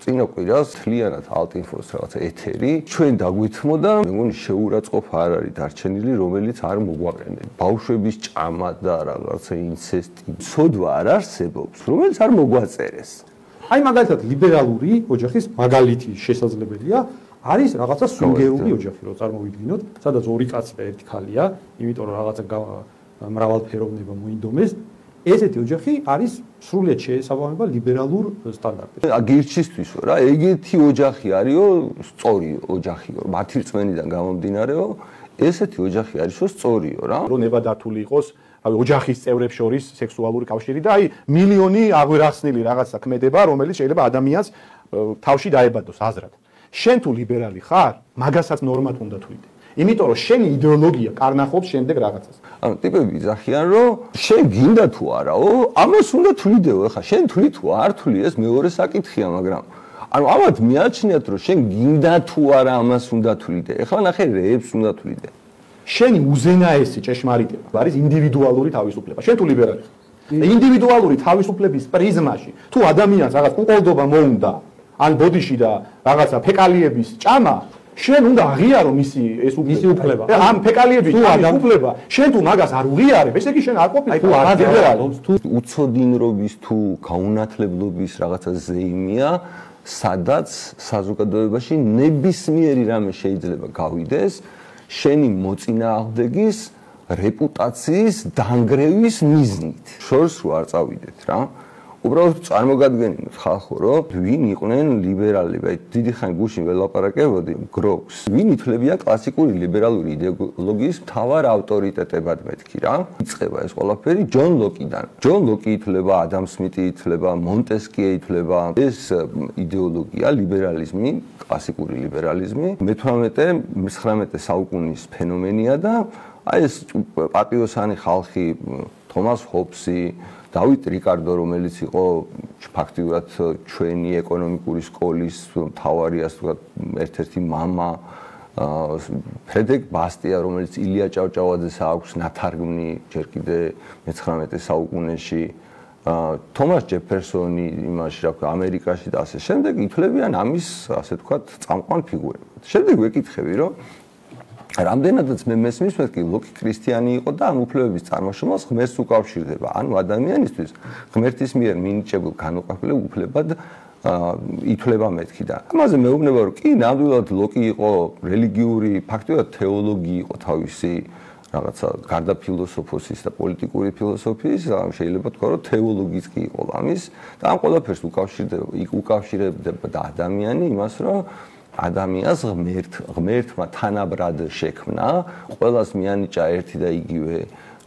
წინა კვირას თლიანად ალტინფოს რაღაცა ეთერი ჩვენ დაგვითმოდა, მე მგონი შეურაცხყოფა არ არის დარჩენილი, რომელიც არ მოგვაყენებთ. ბავშვების ჭამა და რაღაცა ინცესტი, ცოდვა არ არსებობს, რომელიც არ მოგვაწერეს. აი მაგალითად ლიბერალური ოჯახის მაგალითი შესაძლებელია არის რაღაცა სულგერული ოჯახი, რო წარმოვიდგინოთ, სადაც ორი კაცი და ერთი ქალია, იმიტომ რომ რაღაცა მრავალფეროვნება მოინდომეს. ესეთი ოჯახი არის სრულიად შეესაბამება ლიბერალურ სტანდარტებს. გირჩისთვის რა, ეგეთი ოჯახი არისო, სწორი ოჯახიო, მათი რწმენიდან გამომდინარეო, ესეთი ოჯახი არისო, სწორიო რა. რომ ნებადართული იყოს ოჯახის წევრებს შორის სექსუალური კავშირი და აი მილიონი აღვირახსნილი რაღაცა ქმედება, რომელიც შეიძლება ადამიანს თავში დაებადოს აზრად. შენ თუ ლიბერალი ხარ, მაგასაც ნორმად უნდა თვლიდე. იმიტომ რომ შენი იდეოლოგია კარნახობს შემდეგ რაღაცას. ანუ ტიპები იძახიან რომ შენ გინდა თუ არაო, ამას უნდა თვლიდეო, ეხლა შენ თვლი თუ არ თვლი ეს მეორე საკითხია, მაგრამ ანუ ამათ მიაჩნიათ რომ შენ გინდა თუ არა ამას უნდა თვლიდე. ეხლა ნახე რეებს უნდა თვლიდე. შენი უზენაესი ჭეშმარიტება არის ინდივიდუალური თავისუფლება. შენ თუ ლიბერალი ხარ. ინდივიდუალური თავისუფლების პრიზმაში თუ ადამიანს რაღაც უყოლდობა მოუნდა, ან ბოდიში და რაღაცა ფეკალიების ჭამა შენ უნდა აღიარო მისი უფლება. ამ ფეკალიების უფლება, შენ თუ მაგას არ უღიარებ, ესე იგი შენ არ ყოფილი თუ არ ლიბერალი. უცოდინრობის თუ გაუნათლებლობის რაღაცა ზეიმია, სადაც საზოგადოებაში ნებისმიერი რამე შეიძლება გავიდეს შენი მოწინააღმდეგის რეპუტაციის დანგრევის მიზნით. შორს რო არ წავიდეთ რა. უბრალოდ წარმოგადგენთ ხალხო, რომ ვინ იყვნენ ლიბერალები, დიდი ხანი გუშინ ველაპარაკებოდი, გროქს. ვინ ითვლებიან კლასიკური ლიბერალური იდეოლოგიის მთავარ ავტორიტეტებად მეთქი რა. იწყება ეს ყველაფერი ჯონ ლოკიდან. ჯონ ლოკი ითვლება, ადამ სმიტი ითვლება, მონტესკიე ითვლება. ეს იდეოლოგია, ლიბერალიზმი, კლასიკური ლიბერალიზმი, მე-19 საუკუნის ფენომენია და აი ეს პატიოსანი ხალხი, თომას ჰობსი, დავით რიკარდო, რომელიც იყო ფაქტიურად ჩვენი ეკონომიკური სკოლის მთავარი, ასე ვთქვათ, ერთ-ერთი მამა, ფრედერიკ ბასტია, რომელიც ილია ჭავჭავაძეს აქვს ნათარგმნი ჯერ კიდე მე-19 საუკუნეში, თომას ჯეფერსონი იმაში, რა ვქვა, ამერიკაში და ასე შემდეგ ითვლებიან ამის, ასე ვთქვათ, წამყვან ფიგურებად. შემდეგ ვეკითხები, რომ რამდენადაც მე მესმის მეთქი ლოკი ქრისტიანი იყო და ამ უფლებების წარმოშობილს ღმერთს უკავშირდება. ანუ ადამიანისთვის ღმერთის მიერ მინიჭებულ განუყოფელ უფლებად ითვლება მეთქი და ამაზე მეუბნება რომ კი ნამდვილად ლოკი იყო რელიგიური, ფაქტობრივად თეოლოგი იყო თავისი რაღაცა გარდა ფილოსოფოსის და პოლიტიკური ფილოსოფიის, შეიძლება თქვა რომ თეოლოგიც კი იყო ამის და ამ ყველაფერს უკავშირდება ადამიანი იმას რომ ადამიანს ღმერთმა თანაბრად შექმნა, ყველას მიანიჭა ერთი და იგივე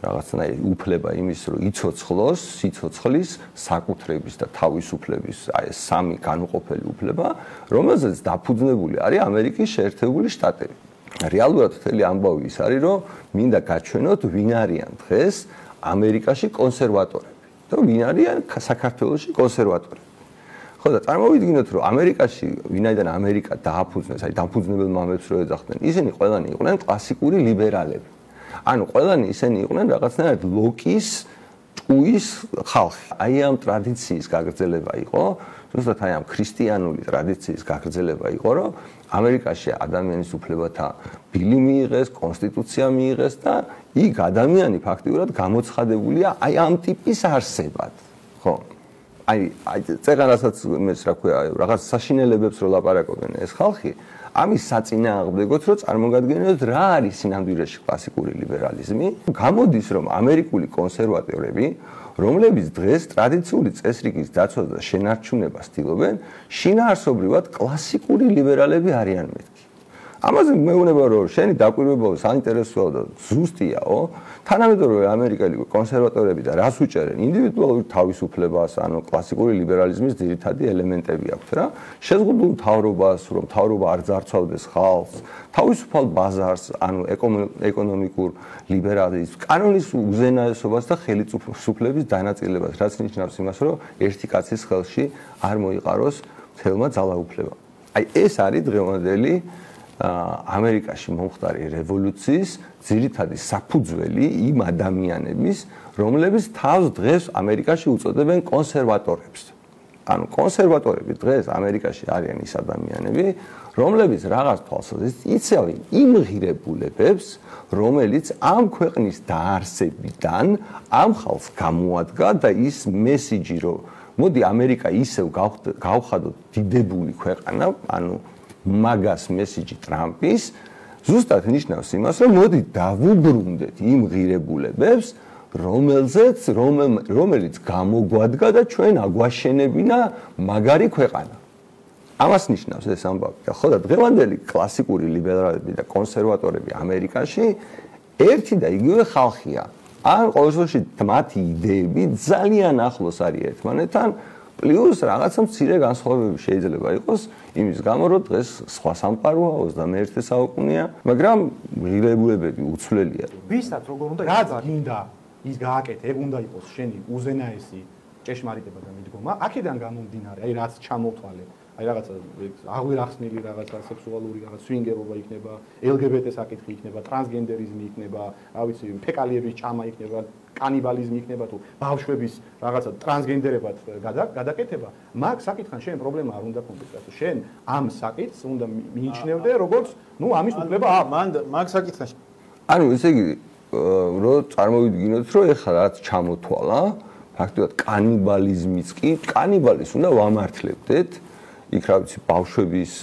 რაღაცნაირი უფლება იმის, რომ იცოცხლოს, სიცოცხლის, საკუთრების და თავისუფლების, აი ეს სამი განუყოფელი უფლება, რომელზეც დაფუძნებული არის ამერიკის შეერთებული შტატები. რეალურად მთელი ამბავი ის არის, რომ მინდა გაჩვენოთ, ვინ არიან დღეს ამერიკაში კონსერვატორები და ვინ არიან საქართველოში კონსერვატორები. ხო და წარმოვიდგინოთ, რომ ამერიკაში, ვინაიდან ამერიკა დააფუძნეს, აი დამფუძნებელ მამებს რო ეძახდნენ, ისინი ყველანი იყვნენ კლასიკური ლიბერალები. ანუ ყველანი ისინი იყვნენ რაღაცნაირად ლოკის ჭუის ხალხი. აი ამ ტრადიციის გაგრძელება იყო, ზუსტად აი ამ ქრისტიანული ტრადიციის გაგრძელება იყო, რომ ამერიკაში ადამიანის უფლებათა ბილი მიიღეს, კონსტიტუცია მიიღეს და იქ ადამიანი ფაქტიურად გამოცხადებულია აი ამ ტიპის არსებად. ხო? აი წეღანასაც ეს რა ქვია, რაღაც საშინელებებს რო ლაპარაკობენ ეს ხალხი, ამის საწინააღმდეგოდ რო წარმოგადგენთ რა არის სინამდვილეში კლასიკური ლიბერალიზმი, გამოდის რომ ამერიკული კონსერვატორები, რომლებიც დღეს ტრადიციული წესრიგის დაცვას და შენარჩუნებას ცდილობენ, შინაარსობრივად კლასიკური ლიბერალები არიან მეთქი. ამაზე მეუბნება რომ შენი დაკვირვება საინტერესოა და ზუსტიაო, თანამედროვე ამერიკელი კონსერვატორები და რას უჭერენ ინდივიდუალურ თავისუფლებას, ანუ კლასიკური ლიბერალიზმის ძირითადი ელემენტები აქვს რა, შეზღუდულ მთავრობას, რომ მთავრობა არ ძარცვავდეს ხალხს, თავისუფალ ბაზარს, ანუ ეკონომიკურ ლიბერალიზმს, კანონის უზენაესობას და ხელისუფლების დანაწილებას, რაც ნიშნავს იმას, რომ ერთი კაცის ხელში არ მოიყაროს მთელმა ძალაუფლებამ. აი ეს არის დღევანდელი ამერიკაში მომხდარი რევოლუციის ძირითადი საფუძველი იმ ადამიანების, რომლებიც თავს დღეს ამერიკაში უწოდებენ კონსერვატორებს. ანუ კონსერვატორები დღეს ამერიკაში არიან ის ადამიანები, რომლებიც რაღაც თვალსაზრისით იცავენ იმ ღირებულებებს, რომელიც ამ ქვეყნის დაარსებიდან ამ ხალხს გამოადგა და ის მესიჯი, რომ მოდი ამერიკა ისევ გავხადოთ დიდებული ქვეყანა, ანუ მაგას მესიჯი ტრამპის, ზუსტად ნიშნავს იმას, რომ მოდი დავუბრუნდეთ იმ ღირებულებებს, რომელიც გამოგვადგა და ჩვენ აგვაშენებინა მაგარი ქვეყანა. ამას ნიშნავს ეს ამბავი. ხო და დღევანდელი კლასიკური ლიბერალები და კონსერვატორები ამერიკაში ერთი და იგივე ხალხია. ან ყოველ შემთხვევაში მათი იდეები ძალიან ახლოს არის ერთმანეთთან, პლუს რაღაცა მცირე განსხვავებები შეიძლება იყოს იმის გამო, რომ დღეს სხვა სამყაროა 21 საუკუნეა, მაგრამ ღირებულებები უცვლელია. ვისაც როგორ უნდა რაც გინდა ის გააკეთე, ეგ უნდა იყოს შენი უზენაესი ჭეშმარიტება და მიდგომა. აქედან გამომდინარე, აი რაც ჩამოთვალე, აი რაღაცა აღვირახსნილი რაღაცა სექსუალური რაღაც სვინგერობა იქნება, LGBT საკითხი იქნება, ტრანსგენდერიზმი იქნება, რა ვიცი, ფეკალიების ჭამა იქნება, კანიბალიზმი იქნება თუ ბავშვების რაღაცა ტრანსგენდერებად გადაკეთება, მაგ საკითხან შენ პრობლემა არ უნდა გქონდეს, რატო შენ ამ საკითხს უნდა მიიჩნევდე როგორც, ნუ ამის უფლება აქვს. მან მაგ საკითხში. ანუ ესე იგი, რომ წარმოვიდგინოთ, რომ ეხლა რაც ჩამოთვალა, ფაქტობრივად კანიბალიზმიც კი, კანიბალიზმს უნდა ვამართლებდეთ. იქ რა ვიცი ბავშვების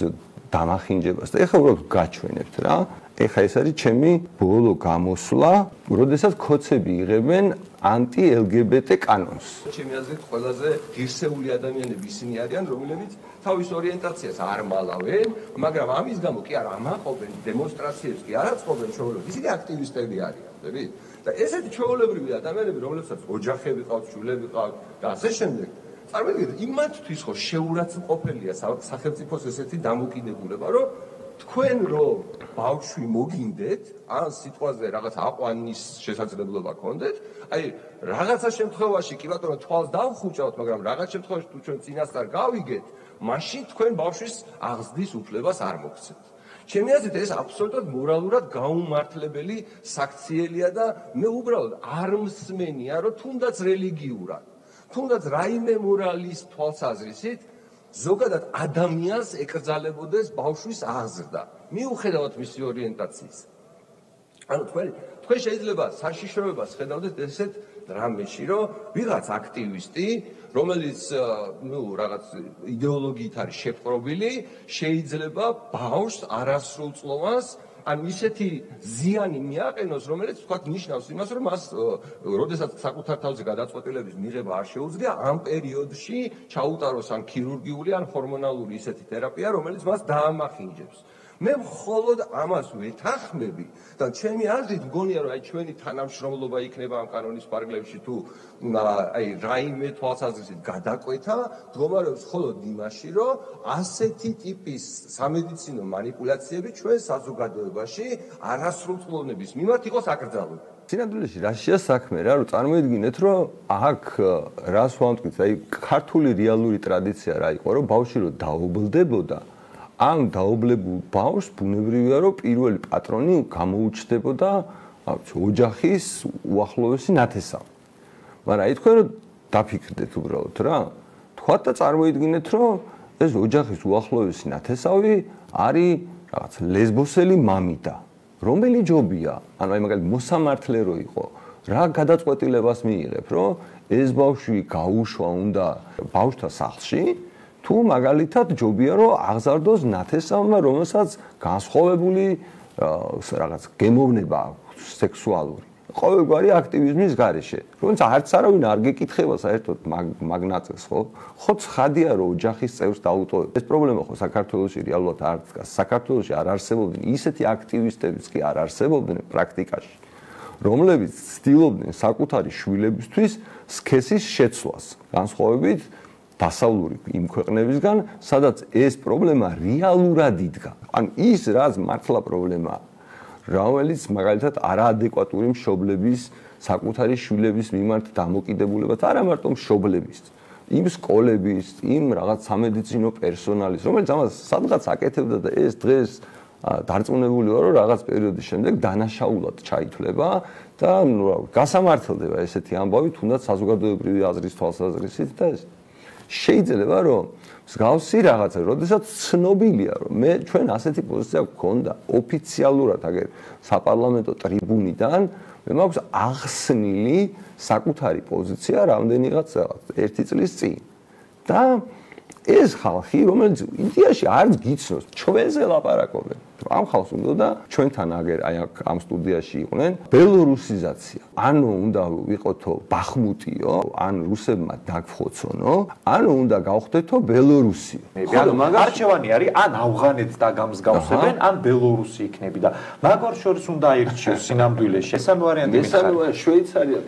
დამახინჯებას და ეხლა უბრალოდ გაჩვენებთ რა. ეხლა ეს არის ჩემი ბოლო გამოსვლა, როდესაც ქოცები იღებენ ანტი-LGBT კანონს. ჩემი აზრით ყველაზე ღირსეული ადამიანები ისინი არიან, რომლებიც თავის ორიენტაციას არ მალავენ, მაგრამ ამის გამო კი არ ამაყობენ დემონსტრაციებს, კი არ აწყობენ ჩვეულებრივ. ისინი აქტივისტები არიან, ხვდებით? და ესეთი ჩვეულებრივი ადამიანები, რომლებსაც ოჯახები ყავთ, შვილები ყავთ და ასე შემდეგ. წარმოგიდგენთ, იმათთვის ხო შეურაცხმყოფელია სახელმწიფოს ესეთი დამოკიდებულება, რომ თქვენ რომ ბავშვი მოგინდეთ, ან სიტყვაზე რაღაც აყვანის შესაძლებლობა გქონდეთ, აი რაღაცა შემთხვევაში კი ბატონო თვალს დავხუჭავთ, მაგრამ რაღაც შემთხვევაში თუ ჩვენ წინასწარ გავიგეთ, მაშინ თქვენ ბავშვის აღზრდის უფლებას არ მოგცემთ. ჩემი აზრით ეს აბსოლუტურად მორალურად გაუმართლებელი საქციელია და მე უბრალოდ არ მსმენია, რომ თუნდაც რელიგიურად თუნდაც რაიმე მორალის თვალსაზრისით ზოგადად ადამიანს ეკრძალებოდეს ბავშვის აღზრდა, მიუხედავად მისი ორიენტაციის. ანუ თქვენ შეიძლება საშიშროებას ხედავდეთ ესეთ დრამაში, რომ ვიღაც აქტივისტი, რომელიც რაღაც იდეოლოგიით არის შეპყრობილი, შეიძლება ბავშვს არასრულწლოვანს ან ისეთი ზიანი მიაყენოს, რომელიც თქვათ ნიშნავს იმას, რომ მას როდესაც საკუთარ თავზე გადაწყვეტილების მიღება არ შეუძლია, ამ პერიოდში ჩაუტაროს ან ქირურგიული, ან ჰორმონალური ისეთი თერაპია, რომელიც მას დაამახინჯებს. მე მხოლოდ ამას ვეთანხმები და ჩემი აზრით მგონია, რომ აი ჩვენი თანამშრომლობა იქნება ამ კანონის პარაგრაფში თუ აი რაიმე თვალსაზრისით გადაკვეთა, მდგომარეობს მხოლოდ იმაში, რომ ასეთი ტიპის სამედიცინო манипуляციები ჩვენ საზოგადოებაში არასრულწლოვნების მიმართ იყოს აკრძალული. სინამდვილეში რაშია საქმე რა, რომ წარმოიდგინეთ, რომ აქ რას ვამტკიცეთ, აი ქართული რეალური ტრადიცია რა იყო, რომ ბავშვი რო დაობლდებოდა, ამ დაობლებულ ბავშვს ბუნებრივია, რომ პირველი პატრონი გამოუჩნდებოდა ოჯახის უახლოესი ნათესავი. მაგრამ აი თქვენ რომ დაფიქრდეთ უბრალოდ რა, თქვათ და წარმოიდგინეთ, რომ ეს ოჯახის უახლოესი ნათესავი არის რაღაც ლესბოსელი მამიდა. რომელი ჯობია, ანუ აი მაგალითად მოსამართლე რო იყო, რა გადაწყვეტილებას მიიღებ, რომ ეს ბავშვი გაუშვა უნდა ბავშვთა სახლში, თუ მაგალითად ჯობია რომ აღზარდოს ნათესავმა, რომელსაც განსხვავებული რაღაც გემოვნება აქვს სექსუალური. ყოველგვარი აქტივიზმის გარეშე, რომელიც არც არავინ არ გეკითხება საერთოდ მაგნაწილს, ხო? ხო ცხადია რომ ოჯახის წევრს დაუტოვებს. ეს პრობლემა ხო საქართველოში რეალურად არ დგას. საქართველოში არ არსებობდნენ ისეთი აქტივისტებიც კი არ არსებობდნენ პრაქტიკაში, რომლებიც ცდილობდნენ საკუთარი შვილებისთვის სქესის შეცვლას, განსხვავებით დასავლური იმ ქვეყნებისგან, სადაც ეს პრობლემა რეალურად იდგა. ან ის რაც მართლა პრობლემაა, რომელიც მაგალითად არაადეკვატური მშობლების საკუთარი შვილების მიმართ დამოკიდებულებაც, არა მარტო მშობლების, იმ სკოლების, იმ რაღაც სამედიცინო პერსონალის, რომელიც ამას სადღაც აკეთებდა და ეს დღეს დარწმუნებული ვარ, რომ რაღაც პერიოდის შემდეგ დანაშაულად ჩაითვლება და გასამართლდება ესეთი ამბავი, თუნდაც საზოგადოებრივი აზრის თვალსაზრისით და ეს შეიძლება რომ მსგავსი რაღაცა, როდესაც ცნობილია რომ მე ჩვენ ასეთი პოზიცია გვქონდა ოფიციალურად აგერ საპარლამენტო ტრიბუნიდან მე მაქვს ახსნილი საკუთარი პოზიცია რამდენიღაც ერთი წლის წინ და ეს ხალხი რომელიც ინდიაში არც გიცნობს ჩვენზე ლაპარაკობენ ამ ხალხს უნდა ჩვენთან აგერ აი ამ სტუდიაში იყვნენ ბელორუსიზაცია ანუ უნდა ვიყოთო ბახმუტიო ან რუსებმა დაგხოცონო ანუ უნდა გავხდეთო ბელორუსიო ანუ არჩევანი არის ან ავღანეთს დაგამსგავსებენ ან ბელორუსი იქნები და მაგარ შორის უნდა აირჩიოს სინამდვილეში ესამე ვარიანტი მიხარ შვეიცარია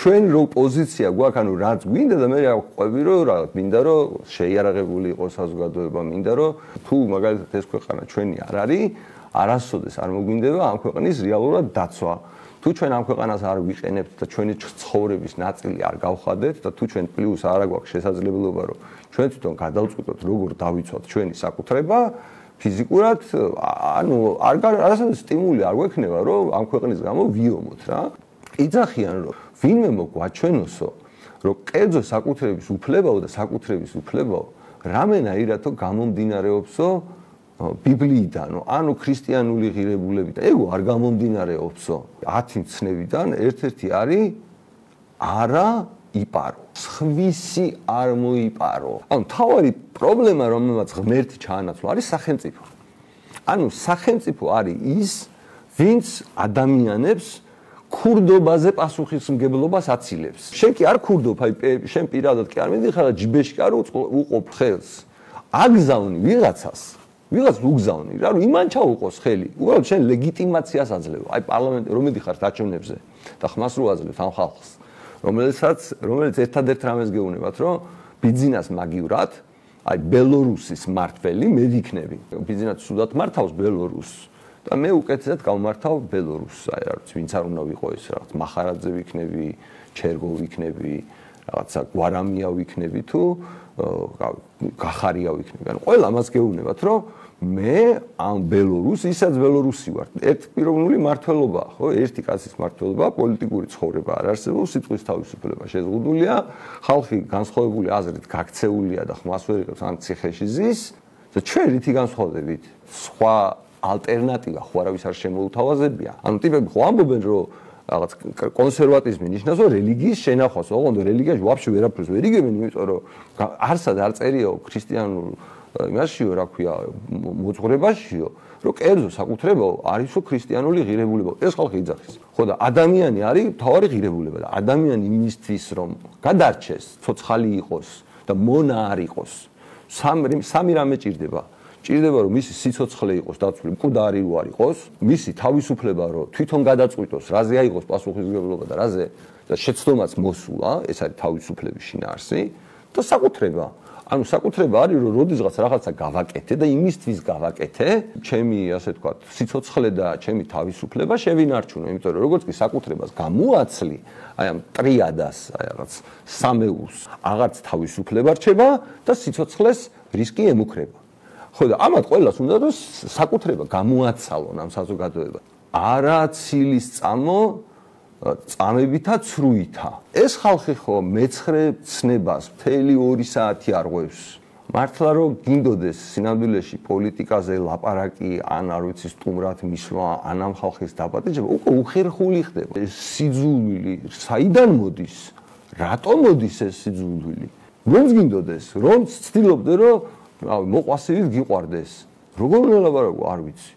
ჩვენ რო პოზიცია გვაქვს ანუ რაც გვინდა და მე ყვები რომ რაღაც მინდა რომ შეიარაღებული იყოს საზოგადოება მინდა რომ თუ მაგალითად ეს ქვეყანა ჩვენი არ არის არასოდეს არ მოგვინდება ამ ქვეყნის რეალურად დაცვა თუ ჩვენ ამ ქვეყანას არ ვიყენებთ და ჩვენი ცხოვრების ნაწილი არ გავხადეთ და თუ ჩვენ პლუს არ აგვაქვს შესაძლებლობა რომ ჩვენ თვითონ გადავწყვიტოთ როგორ დავიცვათ ჩვენი საკუთრება ფიზიკურად ანუ არასოდეს სტიმული არ გვექნება რომ ამ ქვეყნის გამო ვიომოთ რა იძახიან რომ ვინმე მოგვაჩვენოსო რომ კერძო საკუთრების უფლებაო და საკუთრების უფლებაო რამენაირადო გამომდინარეობსო ბიბლიიდანო ანუ ქრისტიანული ღირებულებიდან ეგო არ გამომდინარეობსო 10 მცნებიდან ერთ-ერთი არის არა იპარო სხვისი არ მოიპარო ანუ თავარი პრობლემა რომელმაც ღმერთი ჩაანაცვლა არის სახელმწიფო ანუ სახელმწიფო არის ის ვინც ადამიანებს ქურდობაზე პასუხისმგებლობას აცილებს. შენ კი არ ქურდობ, აი შენ პირადად კი არ მიდიხარ და ჯიბეში კი არ უყოფ ხელს. აგზავნი ვიღაცას. ვიღაც უგზავნი რა, რომ იმან ჩაუყოს ხელი. უბრალოდ შენ ლეგიტიმაციას აძლევ. აი პარლამენტი რომ მიდიხარ დაჩვენებზე და ხმას რო აძლევ ამ ხალხს. რომელიც ერთადერთ რამეს გეუბნებათ, რომ ბიძინას მაგივრად, აი ბელორუსის მართველი მე ვიქნები. ბიძინას სუდად მართავს ბელორუსს. და მე უკეთესად გავმართავ ბელორუსს, აი რა ვიცი, ვინც არ უნდა ვიყო ეს რაღაც მახარაძე ვიქნები, ჩერგო ვიქნები, რაღაცა გვარამია ვიქნები თუ გახარია ვიქნები. ანუ ყველა ამას გეუბნებათ, რომ მე ამ ბელორუსს, ისაც ბელორუსი ვარ. ერთპიროვნული მართლობაა, ხო? ერთი კაცის მართლობა, პოლიტიკური ცხოვრება არ არსებობს, სიტყვის თავისუფლება შეზღუდულია, ხალხი განსხვავებული აზრით გაქცეულია და ხმას ვერ იღებს ან ციხეში ზის და ჩვენ რითი განსხვავდებით? სხვა ალტერნატივა ხო არავის არ შემოუთავაზებია. ანუ ტიპები ხო ამბობენ რომ რაღაც კონსერვატიზმი ნიშნავს რომ რელიგიის შენახვას, ოღონდ რელიგიაში ვაფშე ვერაფერს ვერ იგებენ, იმიტომ რომ არსად არ წერიაო ქრისტიანულ იმაშიო, რა ქვია, მოძღვრებაშიო, რომ კერძო საკუთრებაო არისო ქრისტიანული ღირებულება. ეს ხალხი იძახის. ხო და ადამიანი არის თავარი ღირებულება და ადამიანი იმისთვის რომ გადარჩეს, ცოცხალი იყოს და მონა არ იყოს. სამი რამე ჭირდება. ჭირდება რომ მისი სიცოცხლე იყოს დაცული, მკვდარი რო არ იყოს, მისი თავისუფლება რომ თვითონ გადაწყვიტოს, რაზე აიღოს პასუხისმგებლობა და რაზე და შეცდომაც მოსულა, ეს არის თავისუფლების შინაარსი და საკუთრება. ანუ საკუთრება არის რომ როდესღაც რაღაცა გავაკეთე და იმისთვის გავაკეთე, ჩემი ასე ვთქვათ, სიცოცხლე და ჩემი თავისუფლება შევინარჩუნო, იმიტომ რომ როგორც კი საკუთრებას გამოაცლი, აი ამ ტრიადას, აი რაღაც სამეულს, აღარც თავისუფლება რჩება და სიცოცხლეს რისკი ემუქრება. ხო და ამათ ყველას უნდა რომ საკუთრება გამოაცალონ ამ საზოგადოება. არა ცილის წამო წამებითა ცრუითა. ეს ხალხი ხო მეცხრე ცნებას მთელი 2 საათი არღვევს. მართლა რომ გინდოდეს სინამდვილეში პოლიტიკაზე ლაპარაკი ან არ ვიცი სტუმრად მისვლა ან ამ ხალხის დაპატიჟება უკვე უხერხული ხდება. ეს სიძულვილი საიდან მოდის? რატომ მოდის ეს სიძულვილი? რომც გინდოდეს, რომც ცდილობდე რომ მოყვასილით გიყვარდეს. როგორ უნდა ლაპარაკო, არ ვიცი.